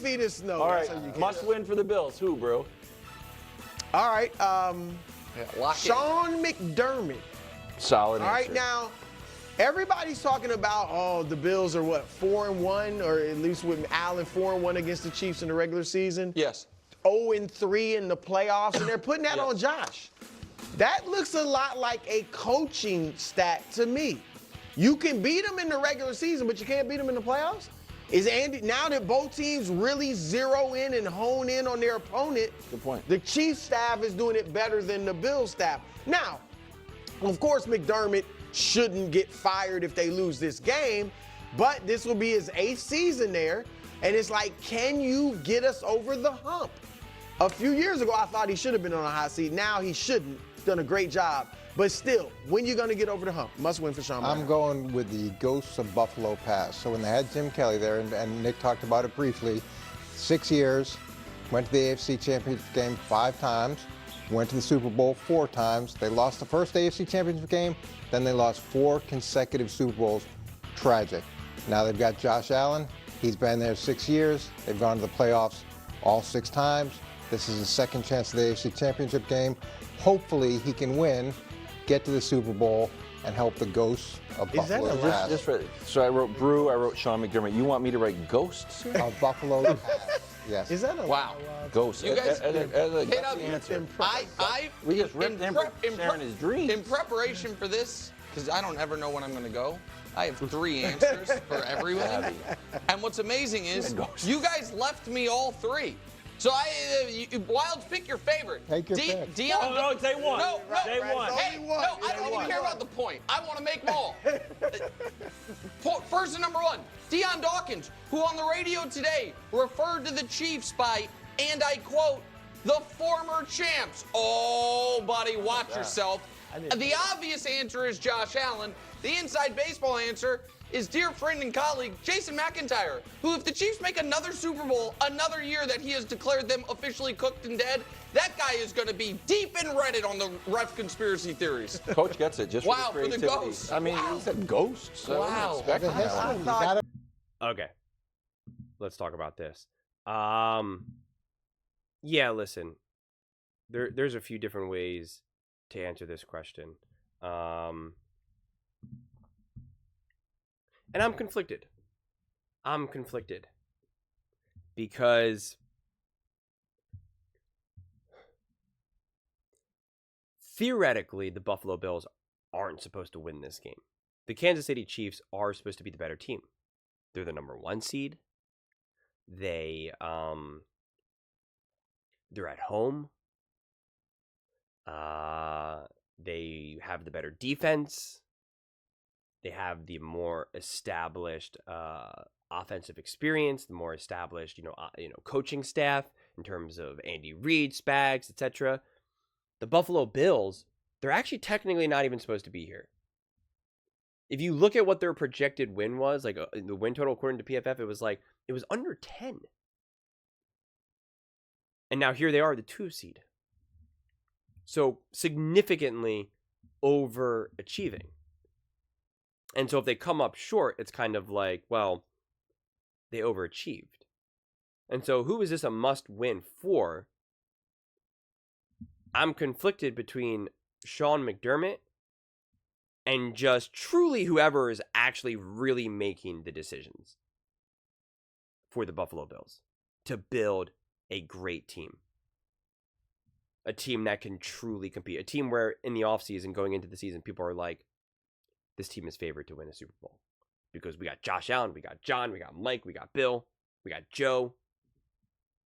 me this note. All right, So you must win for the Bills. Who, bro? All right, Lock it. Sean McDermott. Solid All answer. right, now, everybody's talking about, the Bills are what, 4-1, or at least with Allen 4-1 against the Chiefs in the regular season. Yes. 0-3 in the playoffs, and they're putting that Yes. on Josh. That looks a lot like a coaching stat to me. You can beat them in the regular season, but you can't beat them in the playoffs? Is Andy, now that both teams really zero in and hone in on their opponent, Good point. the Chiefs staff is doing it better than the Bills staff. Now, of course, McDermott shouldn't get fired if they lose this game, but this will be his 8th season there, and it's like, can you get us over the hump? A few years ago, I thought he should have been on a hot seat. Now he shouldn't. Done a great job. But still, when you going to get over the hump? Must win for Sean McDermott. I'm going with the ghosts of Buffalo past. So when they had Jim Kelly there, and Nick talked about it briefly, 6 years, went to the AFC Championship game 5 times, went to the Super Bowl 4 times. They lost the first AFC Championship game, then they lost 4 consecutive Super Bowls. Tragic. Now they've got Josh Allen. He's been there 6 years. They've gone to the playoffs all 6 times. This is his second chance at the AFC Championship game. Hopefully he can win, get to the Super Bowl, and help the ghosts of Is that Buffalo a- past. So I wrote Brew, I wrote Sean McDermott. You want me to write Ghosts? Of Buffalo past. Yes. Is that a Wow. Ghosts. You guys As a hit up. answer. We just ripped him for sharing his dreams. In preparation for this, because I don't ever know when I'm going to go, I have 3 answers for everyone. And what's amazing is you guys left me all 3. So Wilds, pick your favorite. Take your pick. Dion, Oh, no, say one. No, Say one. Hey, Only one. no, I Say don't even one. care about the point. I want to make them all. First and number 1, Dion Dawkins, who on the radio today referred to the Chiefs by, and I quote, the former champs. Oh, buddy, watch yourself. The obvious answer is Josh Allen. The inside baseball answer is dear friend and colleague Jason McIntyre, who if the Chiefs make another Super Bowl, another year that he has declared them officially cooked and dead, that guy is going to be deep in Reddit on the ref conspiracy theories. Coach gets it just Wow, for for the the creativity. ghosts. I mean, Wow. he said ghosts. So I Wow. wasn't expecting The that. history. You thought- gotta- Okay. Let's talk about this. Yeah, listen. There's a few different ways to answer this question. And I'm conflicted. Because theoretically, the Buffalo Bills aren't supposed to win this game. The Kansas City Chiefs are supposed to be the better team. They're the number 1 seed. They're at home. They have the better defense. They have the more established offensive experience, the more established, coaching staff in terms of Andy Reid, Spags, etc. The Buffalo Bills, they're actually technically not even supposed to be here. If you look at what their projected win was, like the win total according to PFF, it was under 10. And now here they are, the 2 seed. So significantly overachieving. And so if they come up short, it's kind of like, well, they overachieved. And so who is this a must win for? I'm conflicted between Sean McDermott and just truly whoever is actually really making the decisions for the Buffalo Bills to build a great team. A team that can truly compete. A team where in the offseason, going into the season, people are like, this team is favored to win a Super Bowl. Because we got Josh Allen, we got John, we got Mike, we got Bill, we got Joe.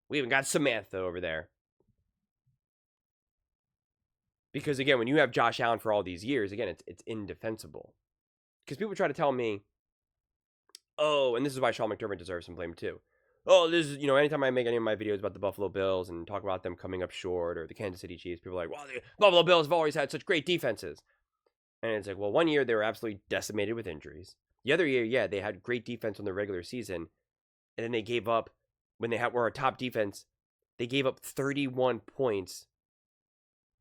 We even got Samantha over there. Because again, when you have Josh Allen for all these years, again, it's indefensible. Because people try to tell me, oh, and this is why Sean McDermott deserves some blame too. Oh, this is, anytime I make any of my videos about the Buffalo Bills and talk about them coming up short or the Kansas City Chiefs, people are like, well, the Buffalo Bills have always had such great defenses. And it's like, well, one year they were absolutely decimated with injuries. The other year, yeah, they had great defense on the regular season. And then they gave up, when they were a top defense, they gave up 31 points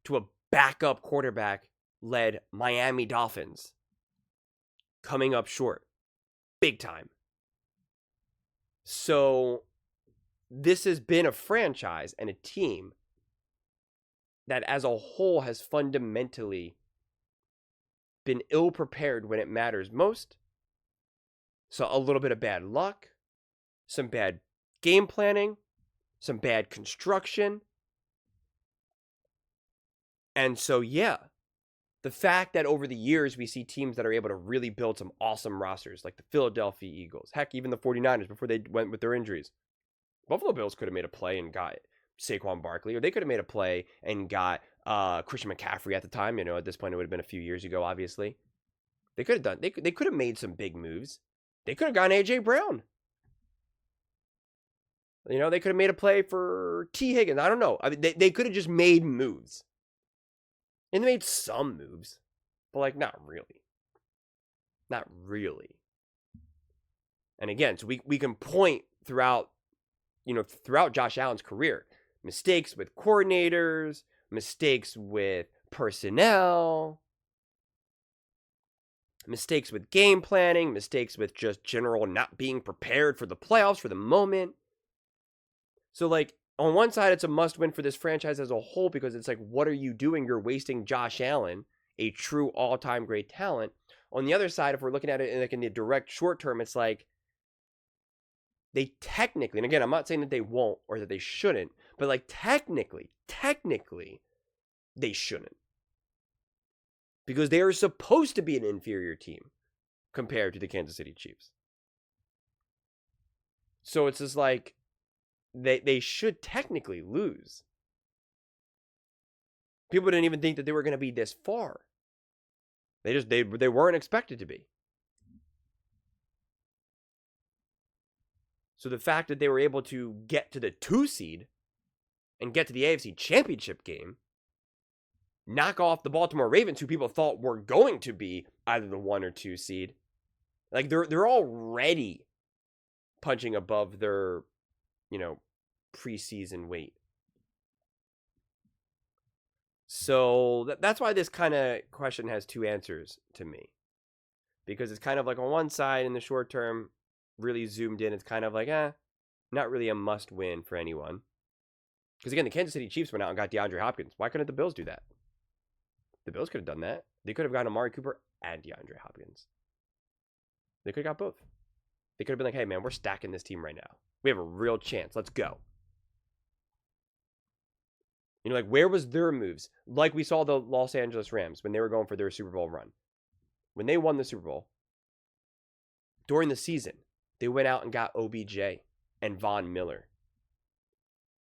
to a backup quarterback-led Miami Dolphins. Coming up short. Big time. So, this has been a franchise and a team that as a whole has fundamentally been ill prepared when it matters most. So a little bit of bad luck, some bad game planning, some bad construction. And so, yeah, the fact that over the years we see teams that are able to really build some awesome rosters, like the Philadelphia Eagles, heck, even the 49ers before they went with their injuries. Buffalo Bills could have made a play and got Saquon Barkley, or they could have made a play and got Christian McCaffrey at the time. At this point, it would have been a few years ago, obviously. They could have done, they could have made some big moves. They could have gotten A.J. Brown. They could have made a play for T. Higgins. I don't know. I mean, they could have just made moves. And they made some moves, but not really. Not really. And again, so we can point throughout Josh Allen's career, mistakes with coordinators, mistakes with personnel, mistakes with game planning, mistakes with just general not being prepared for the playoffs for the moment. So on one side, it's a must-win for this franchise as a whole because it's what are you doing? You're wasting Josh Allen, a true all-time great talent. On the other side, if we're looking at it in the direct short term, it's they technically, and again, I'm not saying that they won't or that they shouldn't, but technically, they shouldn't. Because they are supposed to be an inferior team compared to the Kansas City Chiefs. So it's just they should technically lose. People didn't even think that they were going to be this far. They weren't expected to be. So the fact that they were able to get to the 2 seed and get to the AFC Championship game, knock off the Baltimore Ravens, who people thought were going to be either the 1 or 2 seed, they're already punching above their, preseason weight. So that's why this kind of question has 2 answers to me. Because it's kind of on one side in the short term, really zoomed in, it's kind of not really a must win for anyone. Because again, the Kansas City Chiefs went out and got DeAndre Hopkins. Why couldn't the Bills do that? The Bills could have done that. They could have gotten Amari Cooper and DeAndre Hopkins. They could have got both. They could have been hey man, we're stacking this team right now. We have a real chance. Let's go. Where was their moves? We saw the Los Angeles Rams when they were going for their Super Bowl run. When they won the Super Bowl, during the season, they went out and got OBJ and Von Miller.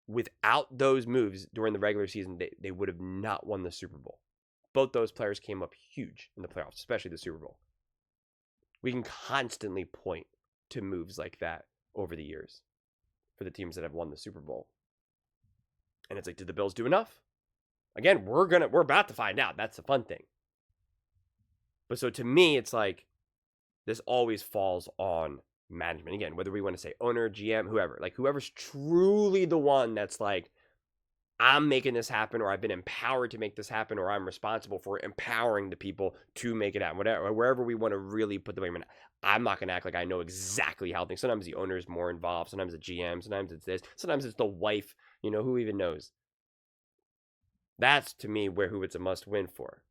Without those moves during the regular season, they would have not won the Super Bowl. Both those players came up huge in the playoffs, especially the Super Bowl. We can constantly point to moves like that over the years for the teams that have won the Super Bowl. And it's did the Bills do enough? Again, we're about to find out. That's the fun thing. But so to me, it's this always falls on management. Again, whether we want to say owner, GM, whoever, whoever's truly the one that's I'm making this happen, or I've been empowered to make this happen, or I'm responsible for empowering the people to make it happen. Whatever, wherever we want to really put the blame in. I'm not going to act like I know exactly how things. Sometimes the owner is more involved. Sometimes the GM. Sometimes it's this. Sometimes it's the wife. Who even knows? That's to me who it's a must win for.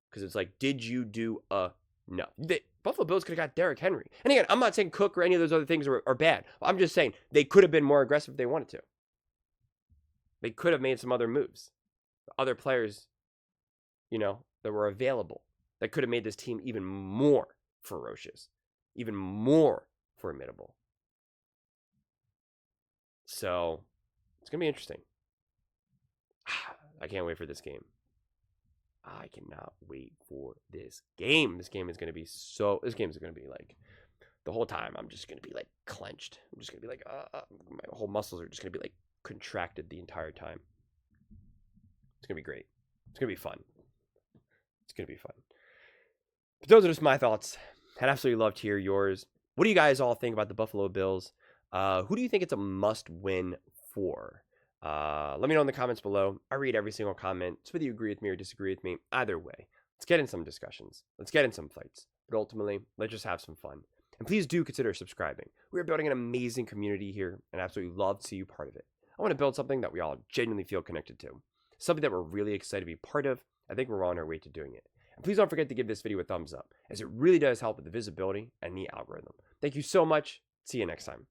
Because it's did you do enough? The Buffalo Bills could have got Derrick Henry. And again, I'm not saying Cook or any of those other things are bad. I'm just saying they could have been more aggressive if they wanted to. They could have made some other moves. Other players, that were available. That could have made this team even more ferocious. Even more formidable. So, it's going to be interesting. I can't wait for this game. I cannot wait for this game. This game is going to be the whole time I'm just going to be clenched. I'm just going to be my whole muscles are just going to be contracted the entire time. It's going to be great. It's going to be fun. It's going to be fun. But those are just my thoughts. I'd absolutely love to hear yours. What do you guys all think about the Buffalo Bills? Who do you think it's a must-win for? Let me know in the comments below. I read every single comment. So whether you agree with me or disagree with me, either way, let's get in some discussions. Let's get in some fights. But ultimately, let's just have some fun. And please do consider subscribing. We are building an amazing community here, and I absolutely love to see you part of it. I want to build something that we all genuinely feel connected to. Something that we're really excited to be part of. I think we're on our way to doing it. And please don't forget to give this video a thumbs up, as it really does help with the visibility and the algorithm. Thank you so much. See you next time.